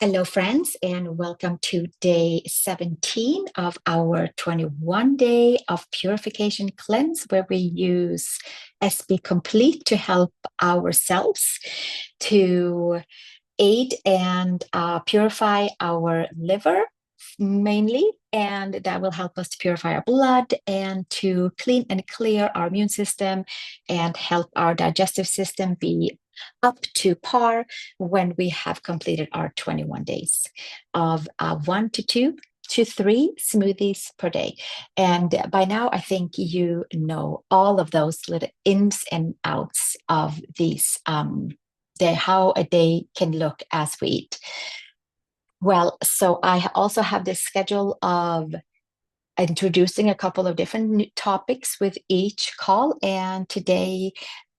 Hello, friends, and welcome to day 17 of our 21-day of purification cleanse, where we use SB Complete to help ourselves to aid and purify our liver mainly, and that will help us to purify our blood and to clean and clear our immune system and help our digestive system be up to par when we have completed our 21 days of 1 to 2 to 3 smoothies per day. And by now, I think you know all of those little ins and outs of these, how a day can look as we eat. Well, so I also have this schedule of introducing a couple of different topics with each call. And today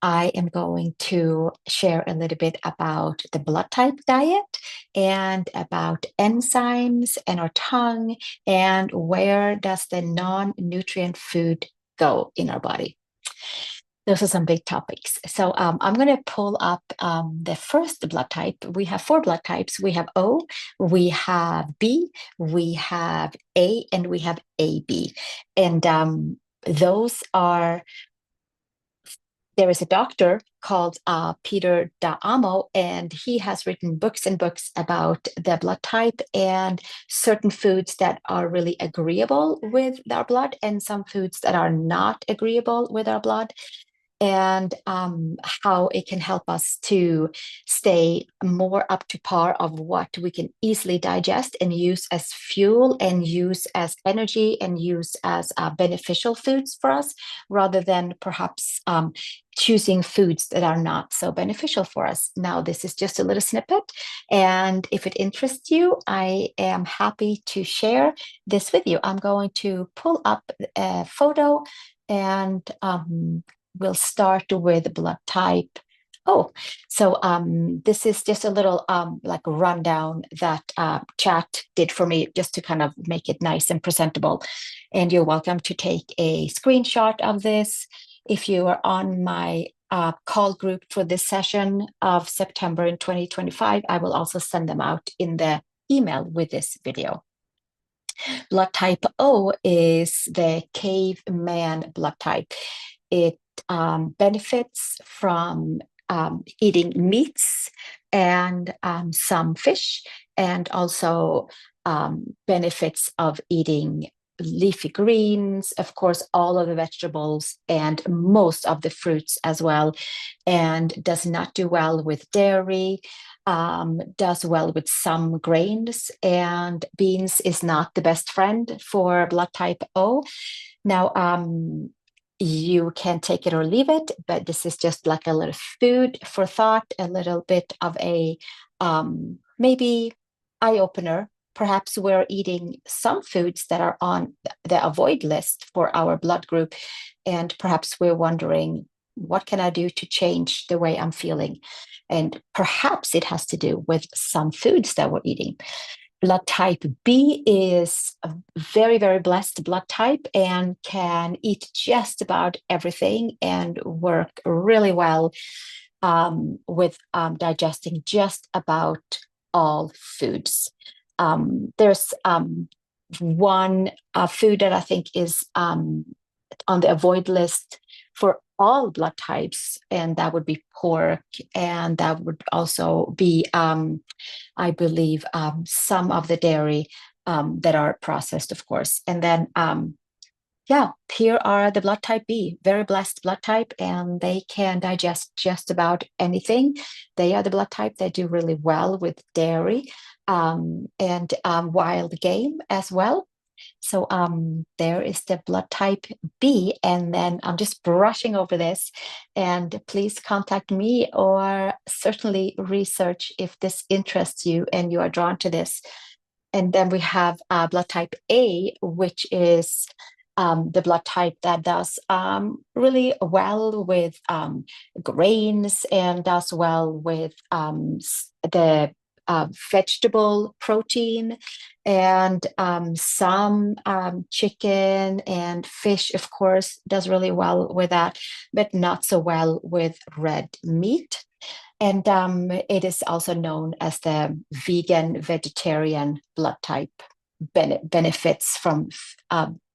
I am going to share a little bit about the blood type diet and about enzymes and our tongue and where does the non-nutrient food go in our body. Those are some big topics. So I'm going to pull up the first blood type. We have 4 blood types. We have O, we have B, we have A, and we have AB. And those are, there is a doctor called Peter D'Amo, and he has written books and books about the blood type and certain foods that are really agreeable with our blood and some foods that are not agreeable with our blood, and how it can help us to stay more up to par of what we can easily digest and use as fuel and use as energy and use as beneficial foods for us, rather than perhaps choosing foods that are not so beneficial for us. Now, this is just a little snippet, and if it interests you, I am happy to share this with you. I'm going to pull up a photo, and we'll start with blood type O. So this is just a little like rundown that chat did for me, just to kind of make it nice and presentable. And you're welcome to take a screenshot of this. If you are on my call group for this session of September in 2025, I will also send them out in the email with this video. Blood type O is the caveman blood type. It benefits from eating meats and some fish, and also benefits of eating leafy greens, of course, all of the vegetables and most of the fruits as well, and does not do well with dairy, does well with some grains, and beans is not the best friend for blood type O. Now, you can take it or leave it, but this is just like a little food for thought, a little bit of a maybe eye-opener. Perhaps we're eating some foods that are on the avoid list for our blood group, and perhaps we're wondering, what can I do to change the way I'm feeling? And perhaps it has to do with some foods that we're eating. Blood type B is a very, very blessed blood type and can eat just about everything and work really well with digesting just about all foods. There's one food that I think is on the avoid list for all blood types, and that would be pork, and that would also be, I believe, some of the dairy that are processed, of course. And then, yeah, here are the blood type B, very blessed blood type, and they can digest just about anything. They are the blood type that do really well with dairy and wild game as well. So there is the blood type B, and then I'm just brushing over this, and please contact me or certainly research if this interests you and you are drawn to this. And then we have blood type A, which is the blood type that does really well with grains and does well with the vegetable protein, and some chicken and fish, of course, does really well with that, but not so well with red meat. And it is also known as the vegan vegetarian blood type. Benefits from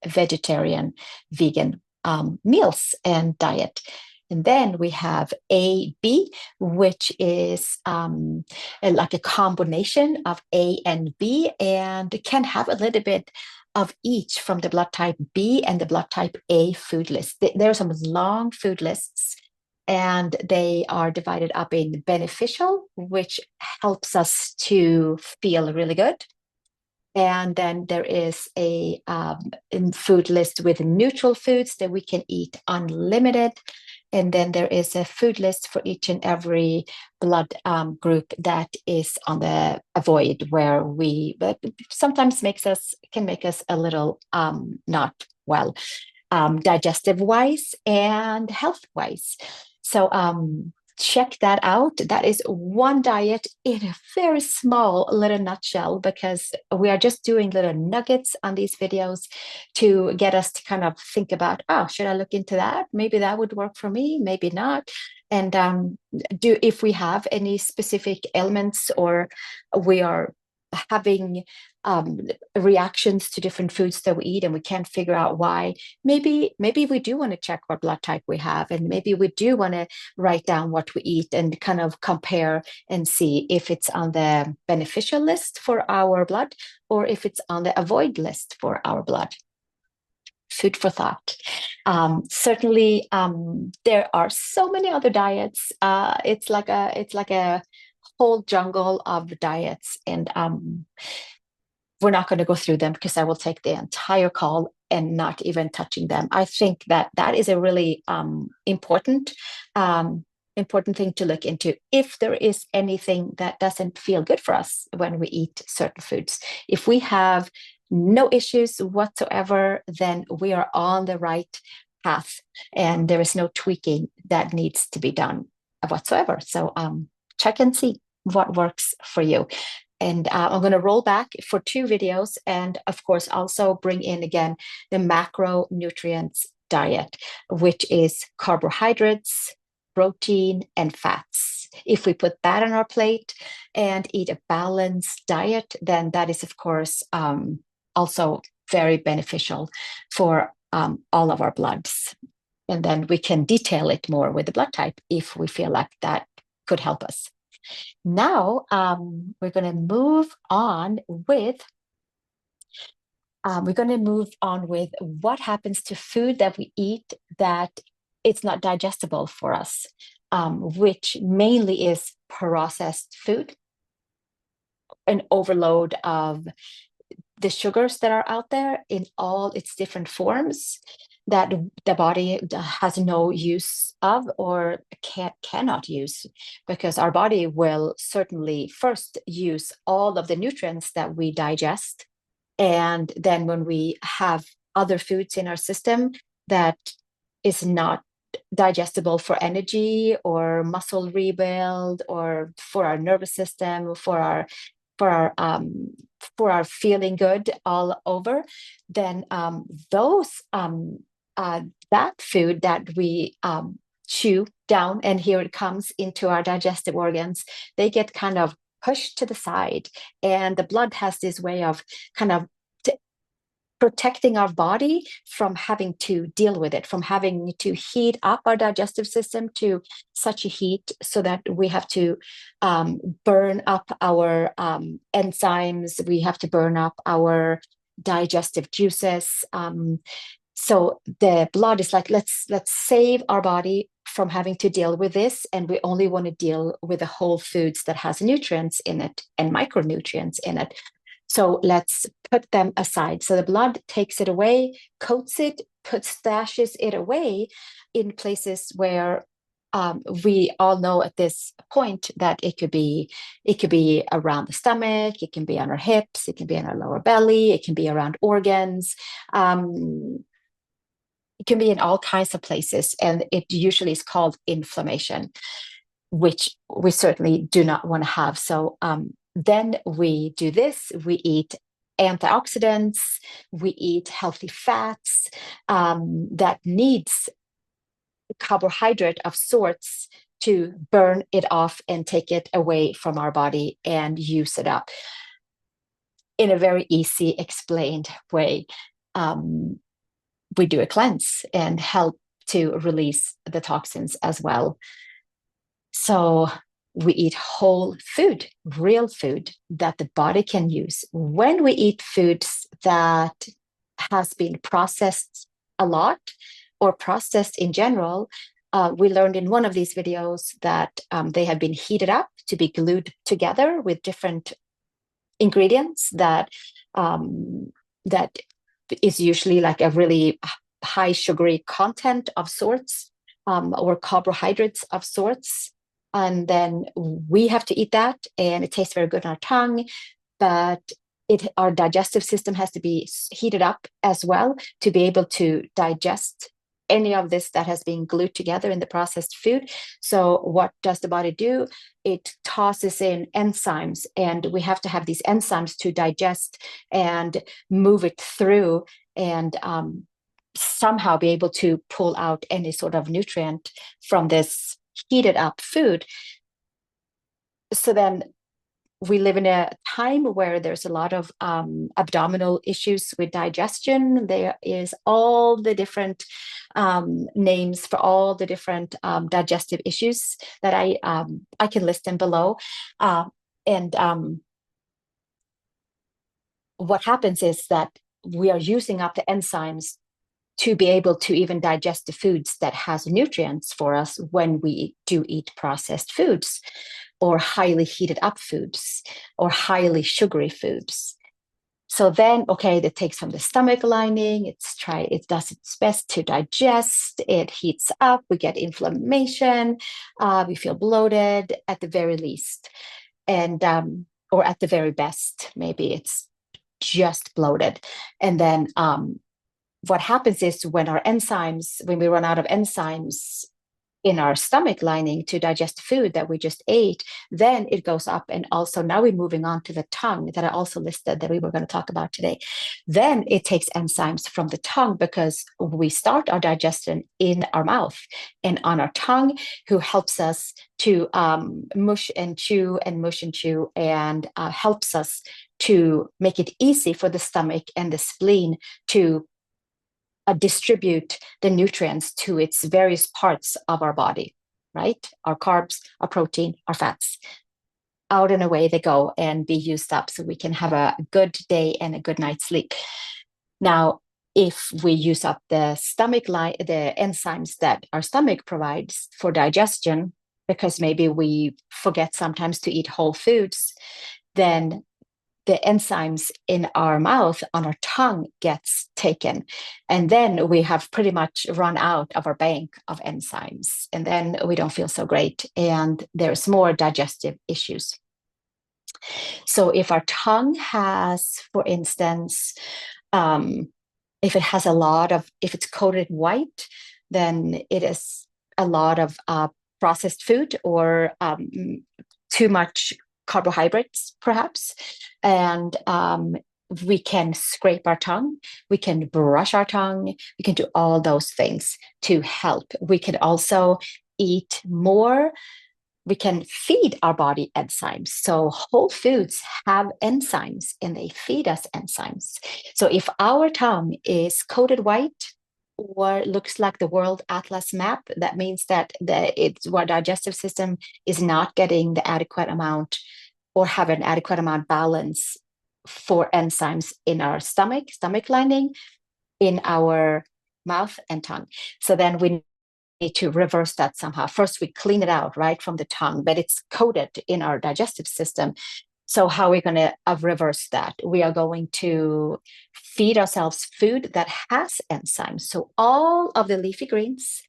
vegetarian vegan meals and diet. And then we have AB, which is like a combination of A and B, and can have a little bit of each from the blood type B and the blood type A food list. There are some long food lists, and they are divided up in beneficial, which helps us to feel really good. And then there is a food list with neutral foods that we can eat unlimited. And then there is a food list for each and every blood group that is on the avoid, where sometimes can make us a little not well, digestive wise and health wise. So check that out. That is one diet in a very small little nutshell, because we are just doing little nuggets on these videos to get us to kind of think about, oh, should I look into that? Maybe that would work for me, maybe not. And if we have any specific ailments, or we are having reactions to different foods that we eat and we can't figure out why, maybe we do want to check what blood type we have, and maybe we do want to write down what we eat and kind of compare and see if it's on the beneficial list for our blood or if it's on the avoid list for our blood. Food for thought. Certainly, there are so many other diets. It's like a whole jungle of diets, and we're not going to go through them because I will take the entire call and not even touching them. I think that is a really important thing to look into. If there is anything that doesn't feel good for us when we eat certain foods, if we have no issues whatsoever, then we are on the right path, and there is no tweaking that needs to be done whatsoever. So check and see what works for you. And I'm going to roll back for 2 videos, and of course also bring in again the macronutrients diet, which is carbohydrates, protein, and fats. If we put that on our plate and eat a balanced diet, then that is of course also very beneficial for all of our bloods. And then we can detail it more with the blood type if we feel like that could help us. Now we're going to move on with what happens to food that we eat that it's not digestible for us, which mainly is processed food, an overload of the sugars that are out there in all its different forms that the body has no use of or cannot use, because our body will certainly first use all of the nutrients that we digest. And then when we have other foods in our system that is not digestible for energy or muscle rebuild or for our nervous system, for our feeling good all over, then that food that we chew down, and here it comes into our digestive organs, they get kind of pushed to the side, and the blood has this way of kind of protecting our body from having to deal with it, from having to heat up our digestive system to such a heat so that we have to burn up our enzymes, we have to burn up our digestive juices. So the blood is like, let's save our body from having to deal with this, and we only want to deal with the whole foods that has nutrients in it and micronutrients in it. So let's put them aside. So the blood takes it away, coats it, stashes it away in places where we all know at this point that it could be around the stomach, it can be on our hips, it can be in our lower belly, it can be around organs. It can be in all kinds of places, and it usually is called inflammation, which we certainly do not want to have. So then we do this, we eat antioxidants, we eat healthy fats that needs carbohydrate of sorts to burn it off and take it away from our body and use it up in a very easy, explained way. We do a cleanse and help to release the toxins as well. So we eat whole food, real food that the body can use. When we eat foods that has been processed a lot or processed in general, we learned in one of these videos that they have been heated up to be glued together with different ingredients that is usually like a really high sugary content of sorts, or carbohydrates of sorts. And then we have to eat that, and it tastes very good on our tongue, but our digestive system has to be heated up as well to be able to digest any of this that has been glued together in the processed food. So what does the body do? It tosses in enzymes, and we have to have these enzymes to digest and move it through and somehow be able to pull out any sort of nutrient from this heated up food. So then we live in a time where there's a lot of abdominal issues with digestion. There is all the different names for all the different digestive issues that I can list them below. And what happens is that we are using up the enzymes to be able to even digest the foods that has nutrients for us when we do eat processed foods or highly heated up foods or highly sugary foods. So then, okay, it takes from the stomach lining, it does its best to digest, it heats up, we get inflammation, we feel bloated at the very least, and or at the very best, maybe it's just bloated. And then what happens is when we run out of enzymes in our stomach lining to digest food that we just ate, then it goes up. And also now we're moving on to the tongue that I also listed that we were going to talk about today. Then it takes enzymes from the tongue because we start our digestion in our mouth and on our tongue, who helps us to mush and chew and helps us to make it easy for the stomach and the spleen to distribute the nutrients to its various parts of our body, right? Our carbs, our protein, our fats. Out and away they go and be used up so we can have a good day and a good night's sleep. Now, if we use up the the enzymes that our stomach provides for digestion, because maybe we forget sometimes to eat whole foods, then the enzymes in our mouth, on our tongue, gets taken. And then we have pretty much run out of our bank of enzymes. And then we don't feel so great. And there's more digestive issues. So if our tongue has, for instance, if it's coated white, then it is a lot of processed food or too much carbohydrates, perhaps. And we can scrape our tongue, we can brush our tongue, we can do all those things to help. We can also eat more. We can feed our body enzymes. So whole foods have enzymes and they feed us enzymes. So if our tongue is coated white or looks like the World Atlas map, that means that our digestive system is not getting the adequate amount or have an adequate amount balance for enzymes in our stomach lining, in our mouth and tongue. So then we need to reverse that somehow. First, we clean it out, right, from the tongue, but it's coated in our digestive system. So how are we going to reverse that? We are going to feed ourselves food that has enzymes. So all of the leafy greens,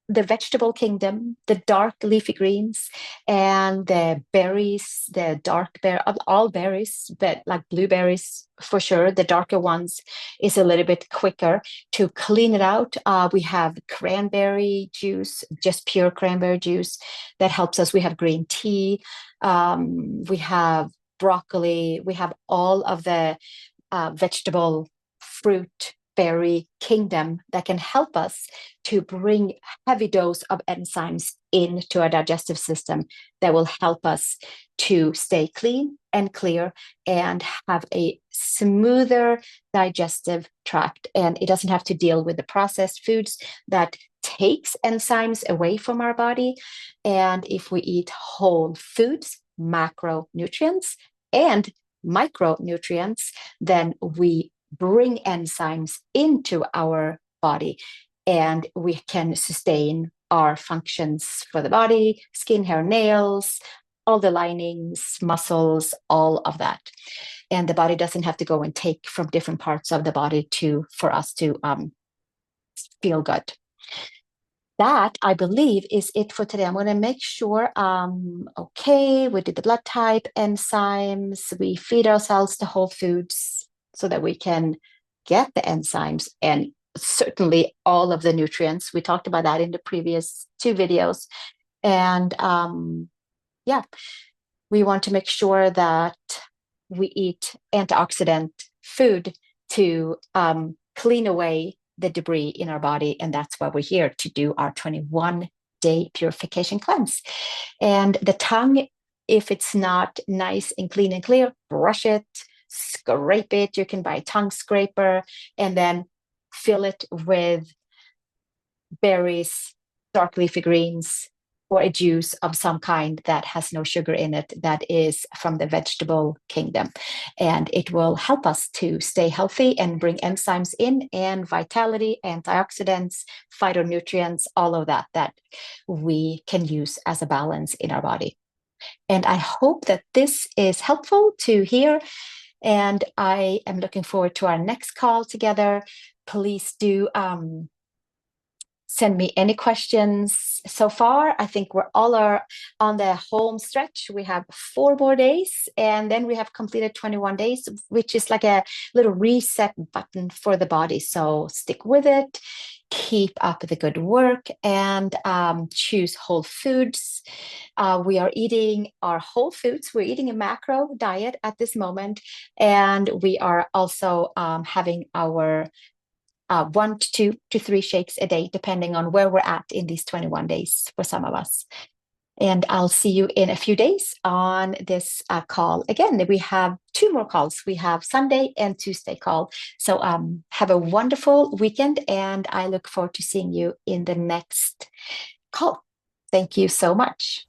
the vegetable kingdom, the dark leafy greens, and the berries, the dark all berries, but like blueberries for sure, the darker ones is a little bit quicker to clean it out. We have cranberry juice, just pure cranberry juice that helps us. We have green tea. We have broccoli. We have all of the vegetable fruit berry kingdom that can help us to bring heavy dose of enzymes into our digestive system that will help us to stay clean and clear and have a smoother digestive tract. And it doesn't have to deal with the processed foods that takes enzymes away from our body. And if we eat whole foods, macronutrients and micronutrients, then we bring enzymes into our body and we can sustain our functions for the body, skin, hair, nails, all the linings, muscles, all of that. And the body doesn't have to go and take from different parts of the body for us to feel good. That, I believe, is it for today. I'm going to make sure, okay, we did the blood type, enzymes, we feed ourselves the whole foods so that we can get the enzymes and certainly all of the nutrients. We talked about that in the previous 2 videos. And yeah, we want to make sure that we eat antioxidant food to clean away the debris in our body. And that's why we're here to do our 21-day purification cleanse. And the tongue, if it's not nice and clean and clear, brush it, scrape it. You can buy a tongue scraper and then fill it with berries, dark leafy greens, or a juice of some kind that has no sugar in it, that is from the vegetable kingdom. And it will help us to stay healthy and bring enzymes in and vitality, antioxidants, phytonutrients, all of that we can use as a balance in our body. And I hope that this is helpful to hear. And I am looking forward to our next call together. Please do send me any questions. So far, I think we're all on the home stretch. We have 4 more days, and then we have completed 21 days, which is like a little reset button for the body. So stick with it, keep up the good work, and choose whole foods. We are eating our whole foods. We're eating a macro diet at this moment, and we are also having our 1 to 2 to 3 shakes a day, depending on where we're at in these 21 days for some of us. And I'll see you in a few days on this call. Again, we have 2 more calls. We have Sunday and Tuesday call. So have a wonderful weekend, and I look forward to seeing you in the next call. Thank you so much.